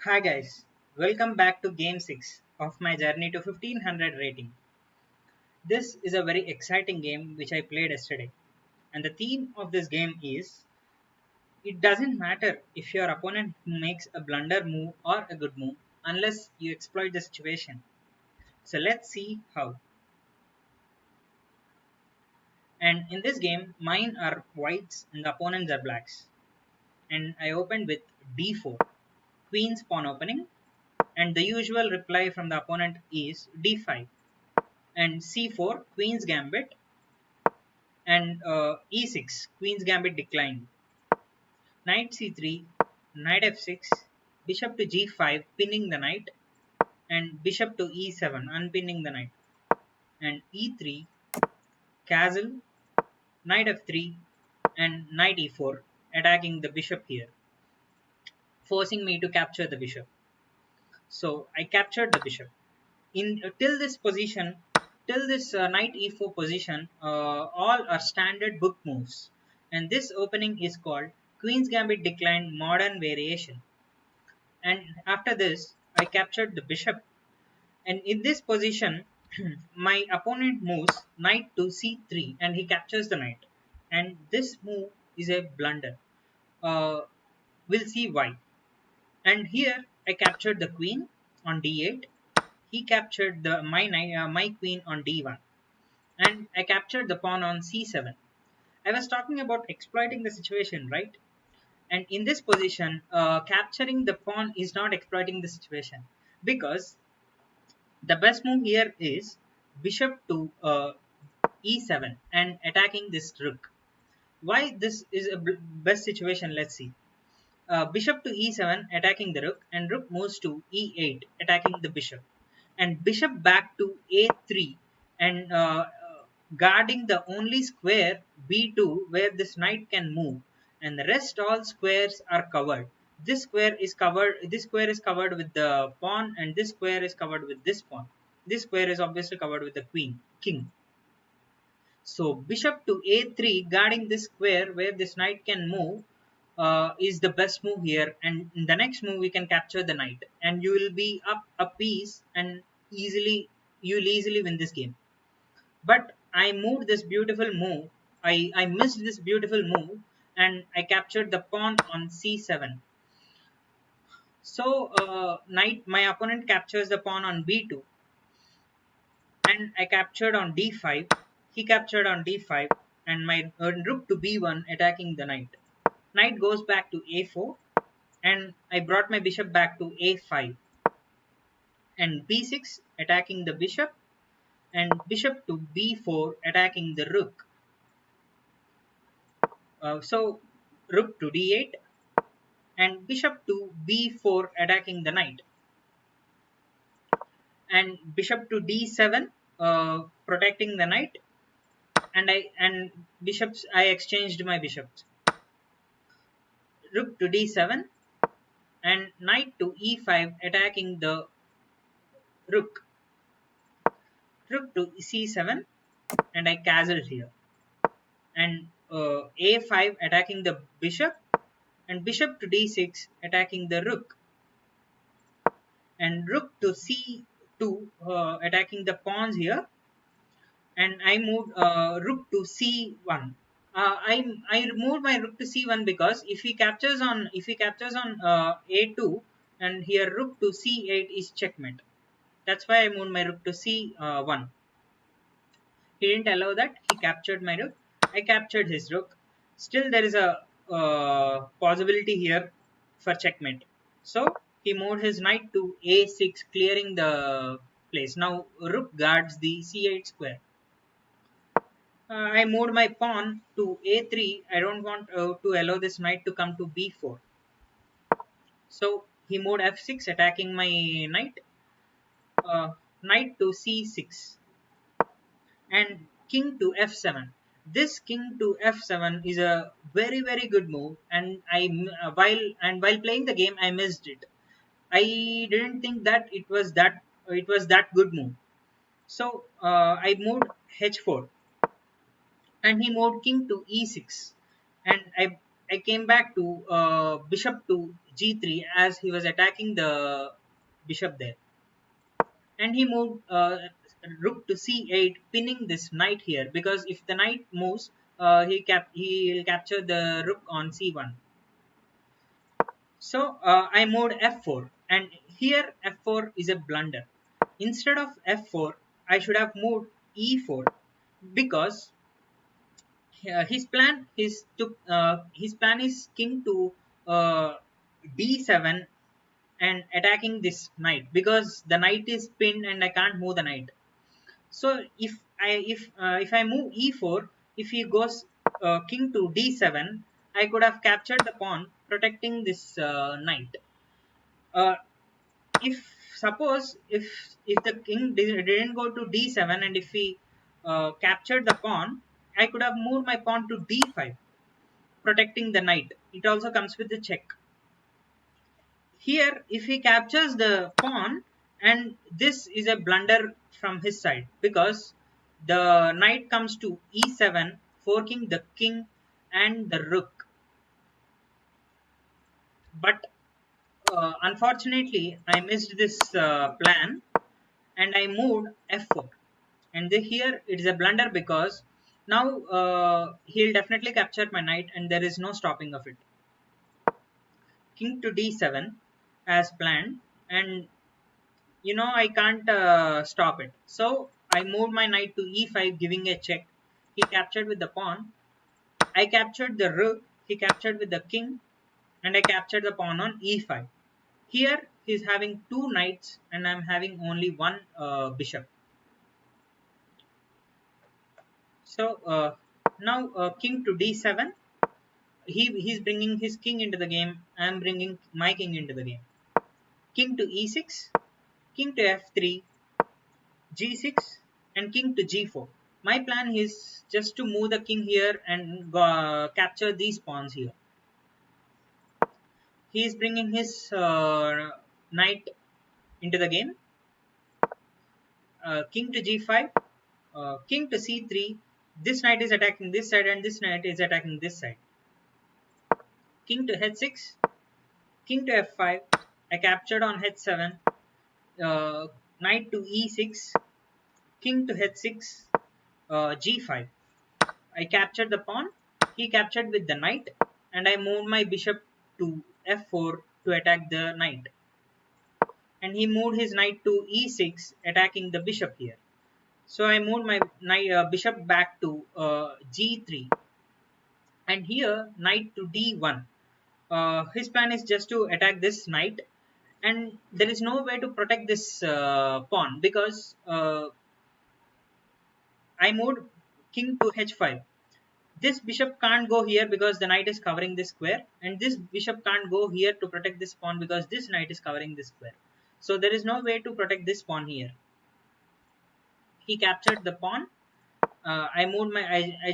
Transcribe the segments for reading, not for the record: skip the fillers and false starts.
Hi guys, welcome back to game 6 of my journey to 1500 rating. This is a very exciting game which I played yesterday, and the theme of this game is it doesn't matter if your opponent makes a blunder move or a good move unless you exploit the situation. So let's see how. And in this game, mine are whites and the opponents are blacks. And I opened with d4, queen's pawn opening, and the usual reply from the opponent is d5 and c4 queen's gambit and e6 queen's gambit declined, knight c3, knight f6, bishop to g5 pinning the knight, and bishop to e7 unpinning the knight, and e3 castle, knight f3, and knight e4 attacking the bishop here, forcing me to capture the bishop. So I captured the bishop in till this position. Till this knight e4 position, all are standard book moves, and this opening is called Queen's Gambit Declined Modern Variation. And after this, I captured the bishop, and in this position, my opponent moves knight to c3, and he captures the knight. And this move is a blunder. Uh, we'll see why. And here I captured the queen on d8. He captured my queen on d1, and I captured the pawn on c7. I was talking about exploiting the situation, right? And in this position, capturing the pawn is not exploiting the situation, because the best move here is bishop to e7 and attacking this rook. Why this is a best situation? Let's see. Bishop to e7 attacking the rook, and rook moves to e8 attacking the bishop, and bishop back to a3 and guarding the only square b2 where this knight can move, and the rest all squares are covered. This square is covered with the pawn, and this square is covered with this pawn. This square is obviously covered with the king. So bishop to a3 guarding this square where this knight can move is the best move here, and in the next move we can capture the knight, and you will be up a piece, and you'll easily win this game. But I moved this beautiful move. I missed this beautiful move, and I captured the pawn on c7. So knight my opponent captures the pawn on b2, and I captured on d5. He captured on d5, and my rook to b1 attacking the knight. Knight goes back to a4, and I brought my bishop back to a5, and b6 attacking the bishop, and bishop to b4 attacking the rook. So rook to d8 and bishop to b4 attacking the knight, and bishop to d7 protecting the knight, and bishops I exchanged my bishops. Rook to d7 and knight to e5 attacking the rook. Rook to c7, and I castled here, and a5 attacking the bishop, and bishop to d6 attacking the rook, and rook to c2 attacking the pawns here, and I moved rook to c1. I moved my rook to c1 because if he captures on a2, and here rook to c8 is checkmate. That's why I moved my rook to c1. He didn't allow that. He captured my rook. I captured his rook. Still, there is a possibility here for checkmate. So he moved his knight to a6, clearing the place. Now rook guards the c8 square. I moved my pawn to a3. I don't want to allow this knight to come to b4. So he moved f6, attacking my knight. Knight to c6. And king to f7. This king to f7 is a very good move, and while playing the game I missed it. I didn't think that it was that good move. So I moved h4, and he moved king to e6, and I came back to bishop to g3 as he was attacking the bishop there, and he moved rook to c8, pinning this knight here because if the knight moves, he will capture the rook on c1. So I moved f4, and here f4 is a blunder. Instead of f4, I should have moved e4 because his plan is king to uh, d7 and attacking this knight because the knight is pinned and I can't move the knight. So if I move e4, if he goes king to d7, I could have captured the pawn protecting this knight. uh, if suppose if the king didn't go to d7 and if he captured the pawn, I could have moved my pawn to d5 protecting the knight. It also comes with the check. Here if he captures the pawn, and this is a blunder from his side because the knight comes to e7 forking the king and the rook. But unfortunately I missed this plan and I moved f4, and here it is a blunder because now he'll definitely capture my knight and there is no stopping of it. King to d7 as planned, and I can't stop it. So I moved my knight to e5 giving a check. He captured with the pawn. I captured the rook. He captured with the king, and I captured the pawn on e5. Here he's having two knights and I'm having only one bishop. So now king to d7. He's bringing his king into the game. I'm bringing my king into the game. King to e6, king to f3, g6, and king to g4. My plan is just to move the king here and capture these pawns here. He is bringing his knight into the game. King to g5, king to c3. This knight is attacking this side and this knight is attacking this side. King to h6, king to f5. I captured on h7. Knight to e6, king to h6, g5. I captured the pawn, he captured with the knight, and I moved my bishop to f4 to attack the knight. And he moved his knight to e6, attacking the bishop here. So I moved my bishop back to g3, and here knight to d1. His plan is just to attack this knight, and there is no way to protect this pawn because I moved king to h5. This bishop can't go here because the knight is covering this square, and this bishop can't go here to protect this pawn because this knight is covering this square. So there is no way to protect this pawn here. He captured the pawn. I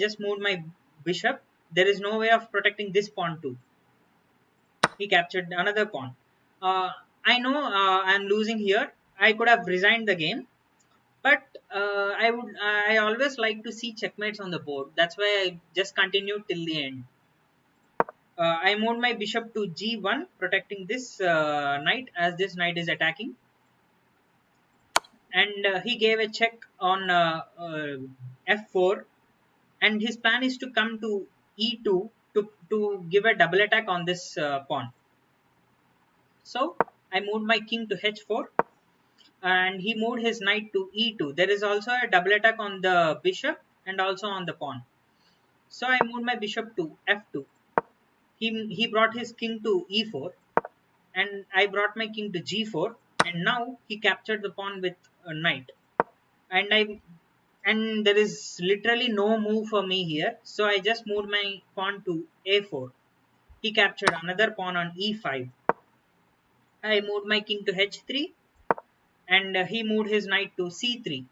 just moved my bishop. There is no way of protecting this pawn too. He captured another pawn. I know I'm losing here. I could have resigned the game, but I always like to see checkmates on the board. That's why I just continued till the end. I moved my bishop to g1, protecting this knight as this knight is attacking. And he gave a check on f4. And his plan is to come to e2 to give a double attack on this pawn. So I moved my king to h4 and he moved his knight to e2. There is also a double attack on the bishop and also on the pawn. So I moved my bishop to f2. He brought his king to e4 and I brought my king to g4, and now he captured the pawn with a knight, and there is literally no move for me here, so I just moved my pawn to a4. He captured another pawn on e5. I moved my king to h3 and he moved his knight to c3.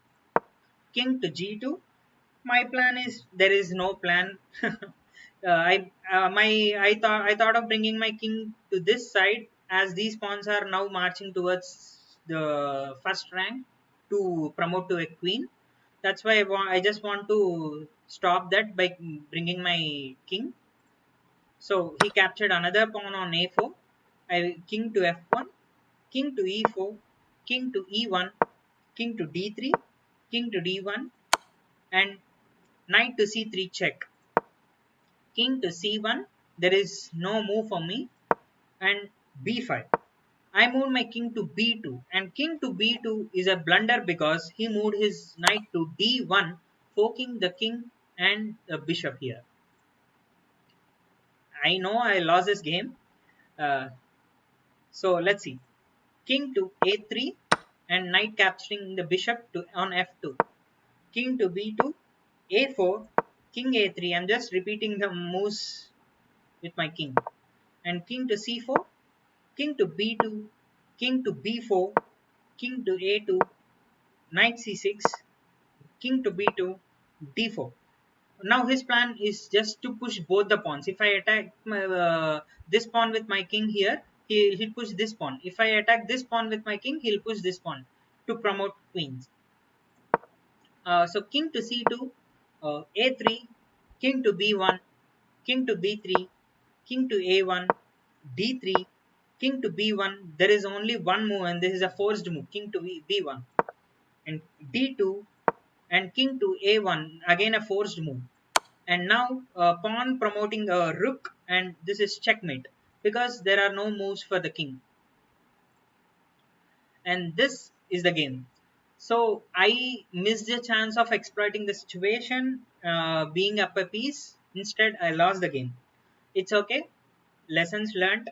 King to g2. My plan is there is no plan. I thought of bringing my king to this side as these pawns are now marching towards the first rank to promote to a queen. That's why I just want to stop that by bringing my king. So he captured another pawn on a4. King to f1, king to e4, king to e1, king to d3, king to d1, and knight to c3 check. King to c1, there is no move for me, and b5. I moved my king to b2, and king to b2 is a blunder because he moved his knight to d1, forking the king and the bishop here. I know I lost this game. Uh, so let's see. King to a3 and knight capturing the bishop to on f2. King to b2, a4, king a3. I'm just repeating the moves with my king. And king to c4, king to b2, king to b4, king to a2, knight c6, king to b2, d4. Now his plan is just to push both the pawns. If I attack this pawn with my king here, he'll push this pawn. If I attack this pawn with my king, he'll push this pawn to promote queens. So king to c2, a3, king to b1, king to b3, king to a1, d3, king to b1. There is only one move, and this is a forced move. King to b1 and d2 and king to a1, again a forced move. And now pawn promoting a rook, and this is checkmate because there are no moves for the king, and this is the game. So I missed the chance of exploiting the situation, being up a piece. Instead, I lost the game. It's okay. Lessons learned.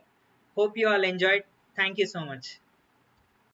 Hope you all enjoyed. Thank you so much.